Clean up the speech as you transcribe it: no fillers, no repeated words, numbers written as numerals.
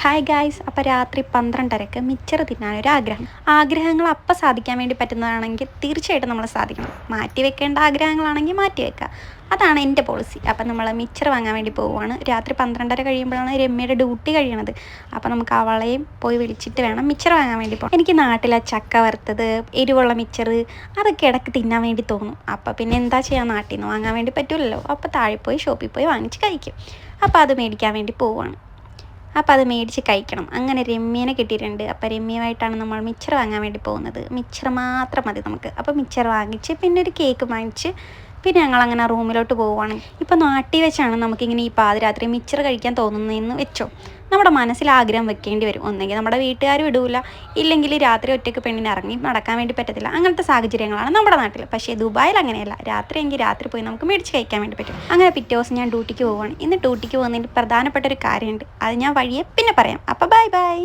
Hi guys, അപ്പോൾ രാത്രി 12:30ക്ക് മിച്ചർ തിന്നാനൊരാഗ്രഹം. ആഗ്രഹങ്ങൾ അപ്പം സാധിക്കാൻ വേണ്ടി പറ്റുന്നതാണെങ്കിൽ തീർച്ചയായിട്ടും നമ്മൾ സാധിക്കണം. മാറ്റി വെക്കേണ്ട ആഗ്രഹങ്ങളാണെങ്കിൽ മാറ്റി വെക്കുക. അതാണ് എൻ്റെ പോളിസി. അപ്പം നമ്മൾ മിച്ചർ വാങ്ങാൻ വേണ്ടി പോവുകയാണ്. രാത്രി 12:30 കഴിയുമ്പോഴാണ് രമ്യയുടെ ഡ്യൂട്ടി കഴിയണത്. അപ്പോൾ നമുക്ക് അവളെയും പോയി വിളിച്ചിട്ട് വേണം മിച്ചർ വാങ്ങാൻ വേണ്ടി പോകാം. എനിക്ക് നാട്ടിലെ ചക്ക വറുത്തത്, എരിവുള്ള മിച്ചർ, അതൊക്കെ ഇടയ്ക്ക് തിന്നാൻ വേണ്ടി തോന്നും. അപ്പോൾ പിന്നെ എന്താ ചെയ്യുക, നാട്ടിൽ നിന്ന് വാങ്ങാൻ വേണ്ടി പറ്റില്ലല്ലോ. അപ്പോൾ താഴെ പോയി ഷോപ്പിൽ പോയി വാങ്ങിച്ച് കഴിക്കും. അപ്പോൾ അത് മേടിക്കാൻ വേണ്ടി പോവുകയാണ്. അപ്പോൾ അത് മേടിച്ച് കഴിക്കണം. അങ്ങനെ രമ്യേനെ കിട്ടിയിട്ടുണ്ട്. അപ്പോൾ രമ്യമായിട്ടാണ് നമ്മൾ മിച്ചർ വാങ്ങാൻ വേണ്ടി പോകുന്നത്. മിച്ചർ മാത്രം മതി നമുക്ക്. അപ്പോൾ മിച്ചർ വാങ്ങിച്ച് പിന്നെ ഒരു കേക്ക് വാങ്ങിച്ച് പിന്നെ ഞങ്ങളങ്ങനെ റൂമിലോട്ട് പോവുകയാണ്. ഇപ്പോൾ നാട്ടിൽ വെച്ചാണ് നമുക്കിങ്ങനെ ഈ പാതിരാത്രി മിച്ചർ കഴിക്കാൻ തോന്നുന്നതെന്ന് വെച്ചോ, നമ്മുടെ മനസ്സിൽ ആഗ്രഹം വെക്കേണ്ടി വരും. ഒന്നെങ്കിൽ നമ്മുടെ വീട്ടുകാരും ഇടൂല, ഇല്ലെങ്കിൽ രാത്രി ഒറ്റയ്ക്ക് പെണ്ണിന് ഇറങ്ങി നടക്കാൻ വേണ്ടി പറ്റത്തില്ല. അങ്ങനത്തെ സാഹചര്യങ്ങളാണ് നമ്മുടെ നാട്ടിൽ. പക്ഷേ ദുബായിൽ അങ്ങനെയല്ല. രാത്രിയെങ്കിൽ രാത്രി പോയി നമുക്ക് മേടിച്ച് കഴിക്കാൻ വേണ്ടി പറ്റും. അങ്ങനെ പിറ്റേ ദിവസം ഞാൻ ഡ്യൂട്ടിക്ക് പോവുകയാണ്. ഇന്ന് ഡ്യൂട്ടിക്ക് പോകുന്നതിന് പ്രധാനപ്പെട്ട ഒരു കാര്യമുണ്ട്. അത് ഞാൻ വഴിയെ പിന്നെ പറയാം. അപ്പോൾ ബൈ ബൈ.